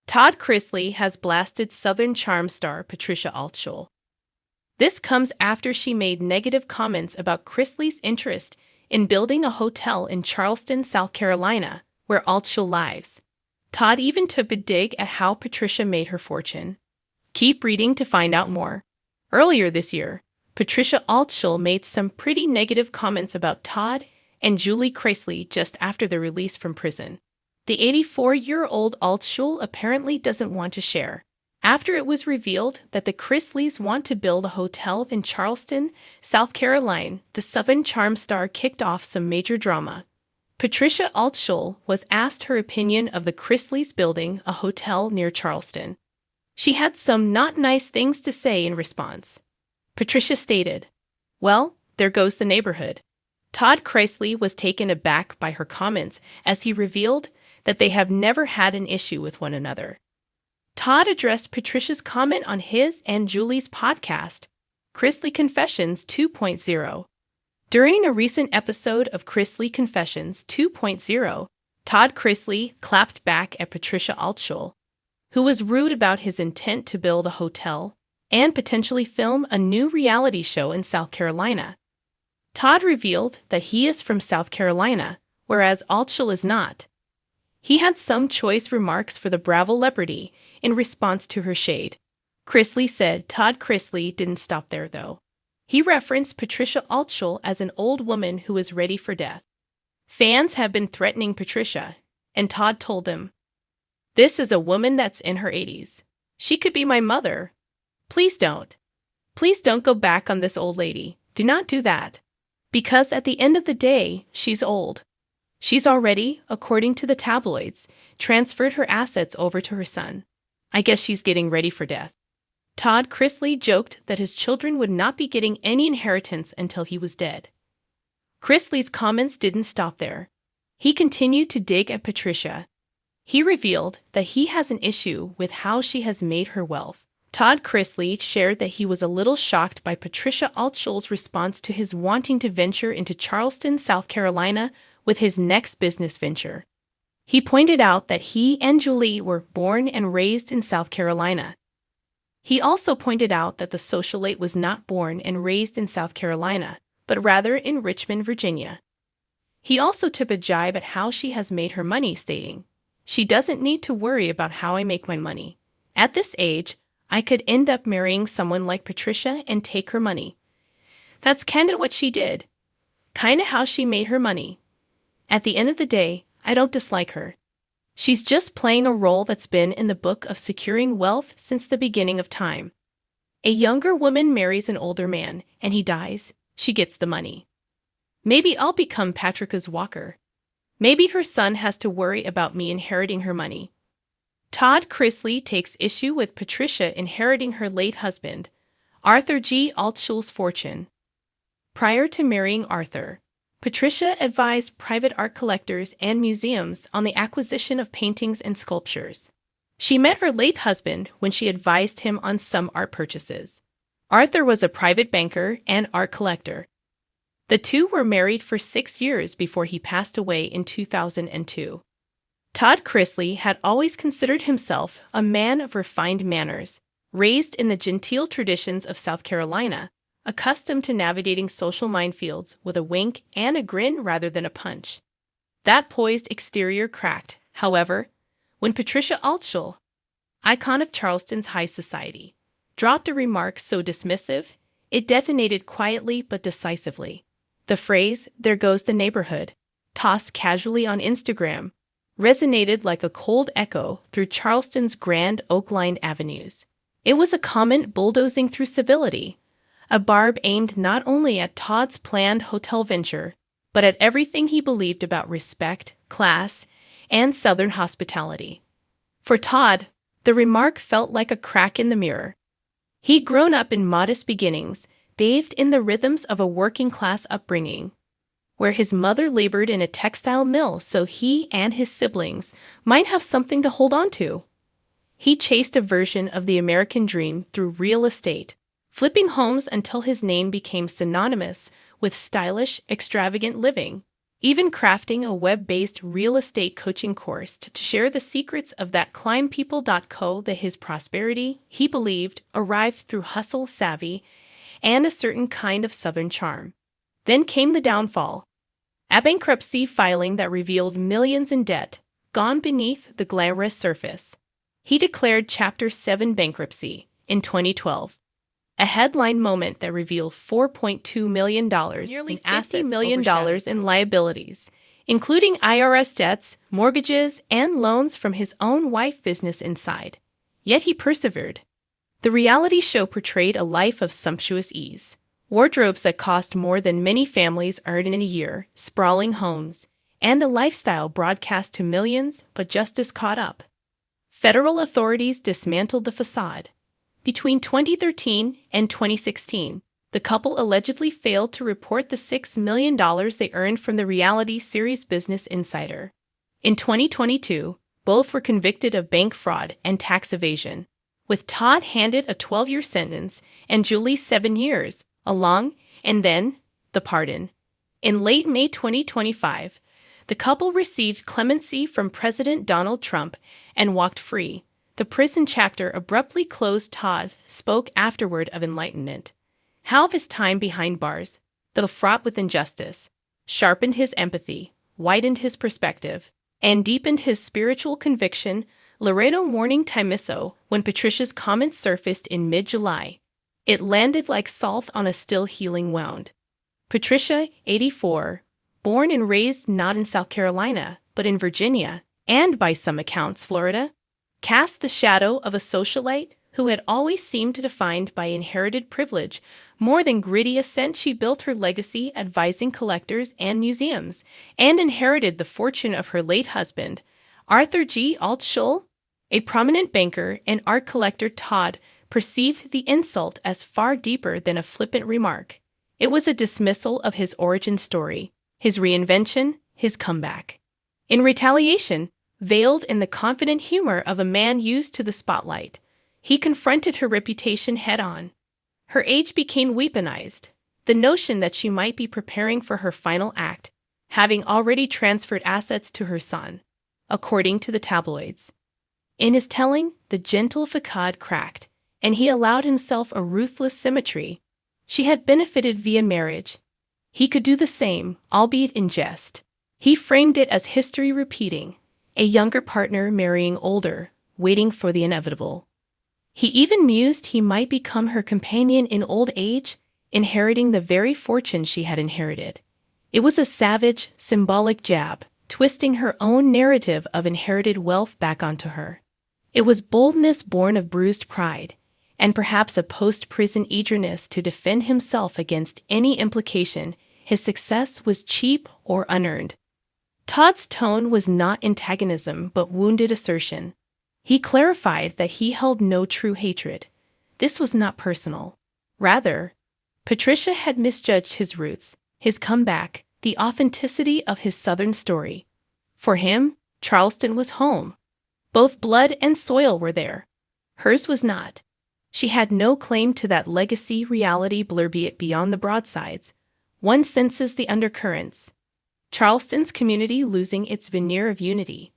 Todd Chrisley has blasted Southern Charm star Patricia Altschul. This comes after she made negative comments about Chrisley's interest in building a hotel in Charleston, South Carolina, where Altschul lives. Todd even took a dig at how Patricia made her fortune. Keep reading to find out more. Earlier this year, Patricia Altschul made some pretty negative comments about Todd and Julie Chrisley just after their release from prison. The 84-year-old Altschul apparently doesn't want to share. After it was revealed that the Chrisleys want to build a hotel in Charleston, South Carolina, the Southern Charm star kicked off some major drama. Patricia Altschul was asked her opinion of the Chrisleys building a hotel near Charleston. She had some not nice things to say in response. Patricia stated, "Well, there goes the neighborhood." Todd Chrisley was taken aback by her comments as he revealed that they have never had an issue with one another. Todd addressed Patricia's comment on his and Julie's podcast, Chrisley Confessions 2.0. During a recent episode of Chrisley Confessions 2.0, Todd Chrisley clapped back at Patricia Altschul, who was rude about his intent to build a hotel and potentially film a new reality show in South Carolina. Todd revealed that he is from South Carolina, whereas Altschul is not. He had some choice remarks for the Bravo celebrity in response to her shade. Chrisley said Todd Chrisley didn't stop there, though. He referenced Patricia Altschul as an old woman who is ready for death. Fans have been threatening Patricia, and Todd told them, "This is a woman that's in her 80s. She could be my mother. Please don't. Please don't go back on this old lady. Do not do that. Because at the end of the day, she's old. She's already, according to the tabloids, transferred her assets over to her son. I guess she's getting ready for death." Todd Chrisley joked that his children would not be getting any inheritance until he was dead. Chrisley's comments didn't stop there. He continued to dig at Patricia. He revealed that he has an issue with how she has made her wealth. Todd Chrisley shared that he was a little shocked by Patricia Altschul's response to his wanting to venture into Charleston, South Carolina, with his next business venture. He pointed out that he and Julie were born and raised in South Carolina. He also pointed out that the socialite was not born and raised in South Carolina, but rather in Richmond, Virginia. He also took a jibe at how she has made her money, stating, "She doesn't need to worry about how I make my money. At this age, I could end up marrying someone like Patricia and take her money. That's kinda what she did. Kinda how she made her money. At the end of the day, I don't dislike her. She's just playing a role that's been in the book of securing wealth since the beginning of time. A younger woman marries an older man, and he dies. She gets the money. Maybe I'll become Patrica's walker. Maybe her son has to worry about me inheriting her money." Todd Chrisley takes issue with Patricia inheriting her late husband, Arthur G. Altschul's fortune. Prior to marrying Arthur, Patricia advised private art collectors and museums on the acquisition of paintings and sculptures. She met her late husband when she advised him on some art purchases. Arthur was a private banker and art collector. The two were married for 6 years before he passed away in 2002. Todd Chrisley had always considered himself a man of refined manners, raised in the genteel traditions of South Carolina, accustomed to navigating social minefields with a wink and a grin rather than a punch. That poised exterior cracked, however, when Patricia Altschul, icon of Charleston's high society, dropped a remark so dismissive, it detonated quietly but decisively. The phrase, "There goes the neighborhood," tossed casually on Instagram, resonated like a cold echo through Charleston's grand oak-lined avenues. It was a comment bulldozing through civility, a barb aimed not only at Todd's planned hotel venture, but at everything he believed about respect, class, and Southern hospitality. For Todd, the remark felt like a crack in the mirror. He'd grown up in modest beginnings, bathed in the rhythms of a working-class upbringing, where his mother labored in a textile mill so he and his siblings might have something to hold on to. He chased a version of the American dream through real estate, flipping homes until his name became synonymous with stylish, extravagant living. even crafting a web-based real estate coaching course to share the secrets of that climbpeople.co. That his prosperity, he believed, arrived through hustle savvy and a certain kind of Southern charm. Then came the downfall. A bankruptcy filing that revealed millions in debt, gone beneath the glamorous surface. He declared Chapter 7 bankruptcy in 2012. A headline moment that revealed $4.2 million in assets, $50 million in liabilities, including IRS debts, mortgages, and loans from his own wife business inside. Yet he persevered. The reality show portrayed a life of sumptuous ease. Wardrobes that cost more than many families earn in a year, sprawling homes, and a lifestyle broadcast to millions, but justice caught up. Federal authorities dismantled the facade. Between 2013 and 2016, the couple allegedly failed to report the $6 million they earned from the reality series Business Insider. In 2022, both were convicted of bank fraud and tax evasion, with Todd handed a 12-year sentence and Julie 7 years, along, and then, the pardon. In late May 2025, the couple received clemency from President Donald Trump and walked free. The prison chapter abruptly closed. Todd spoke afterward of enlightenment. How his time behind bars, though fraught with injustice, sharpened his empathy, widened his perspective, and deepened his spiritual conviction. Laredo Morning Timeso, when Patricia's comments surfaced in mid-July, it landed like salt on a still healing wound. Patricia, 84, born and raised not in South Carolina, but in Virginia, and by some accounts Florida, cast the shadow of a socialite who had always seemed defined by inherited privilege. More than gritty ascent, she built her legacy advising collectors and museums, and inherited the fortune of her late husband, Arthur G. Altshull, a prominent banker and art collector. Todd perceived the insult as far deeper than a flippant remark. It was a dismissal of his origin story, his reinvention, his comeback. In retaliation, veiled in the confident humor of a man used to the spotlight, he confronted her reputation head-on. Her age became weaponized, the notion that she might be preparing for her final act, having already transferred assets to her son, according to the tabloids. In his telling, the gentle facade cracked, and he allowed himself a ruthless symmetry. She had benefited via marriage. He could do the same, albeit in jest. He framed it as history repeating, a younger partner marrying older, waiting for the inevitable. He even mused he might become her companion in old age, inheriting the very fortune she had inherited. It was a savage, symbolic jab, twisting her own narrative of inherited wealth back onto her. It was boldness born of bruised pride, and perhaps a post-prison eagerness to defend himself against any implication his success was cheap or unearned. Todd's tone was not antagonism but wounded assertion. He clarified that he held no true hatred. This was not personal. Rather, Patricia had misjudged his roots, his comeback, the authenticity of his Southern story. For him, Charleston was home. Both blood and soil were there. Hers was not. She had no claim to that legacy reality blur, be it beyond the broadsides. One senses the undercurrents. Charleston's community losing its veneer of unity.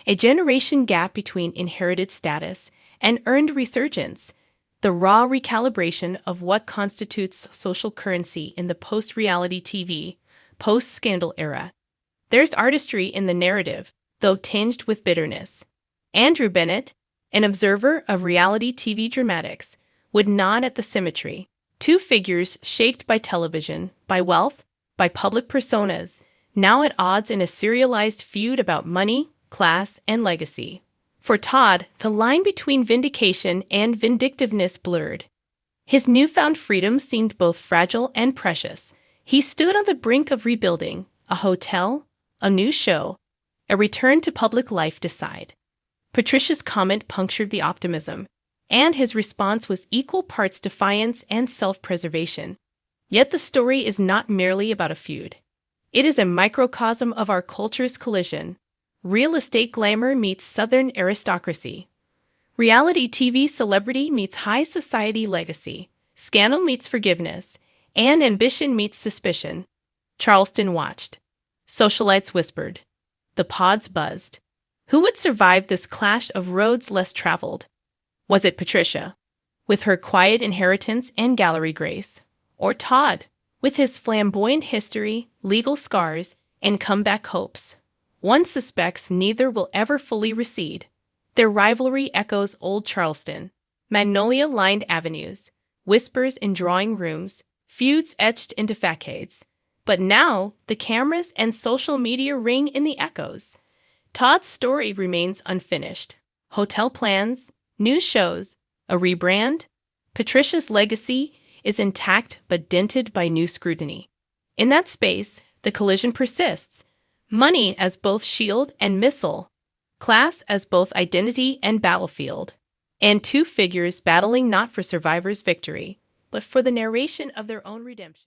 A generation gap between inherited status and earned resurgence. The raw recalibration of what constitutes social currency in the post-reality TV, post-scandal era. There's artistry in the narrative, though tinged with bitterness. Andrew Bennett, an observer of reality TV dramatics, would nod at the symmetry. Two figures shaped by television, by wealth, by public personas, now at odds in a serialized feud about money, class, and legacy. For Todd, the line between vindication and vindictiveness blurred. His newfound freedom seemed both fragile and precious. He stood on the brink of rebuilding, a hotel, a new show, a return to public life. Decide. Patricia's comment punctured the optimism, and his response was equal parts defiance and self-preservation. Yet the story is not merely about a feud. It is a microcosm of our culture's collision. Real estate glamour meets Southern aristocracy. Reality TV celebrity meets high society legacy. Scandal meets forgiveness. And ambition meets suspicion. Charleston watched. Socialites whispered. The pods buzzed. Who would survive this clash of roads less traveled? Was it Patricia, with her quiet inheritance and gallery grace? Or Todd, with his flamboyant history, legal scars, and comeback hopes? One suspects neither will ever fully recede. Their rivalry echoes old Charleston, magnolia-lined avenues, whispers in drawing rooms, feuds etched into facades. But now, the cameras and social media ring in the echoes. Todd's story remains unfinished. Hotel plans, new shows, a rebrand. Patricia's legacy is intact but dented by new scrutiny. In that space, the collision persists. Money as both shield and missile, class as both identity and battlefield, and two figures battling not for survivor's victory, but for the narration of their own redemption.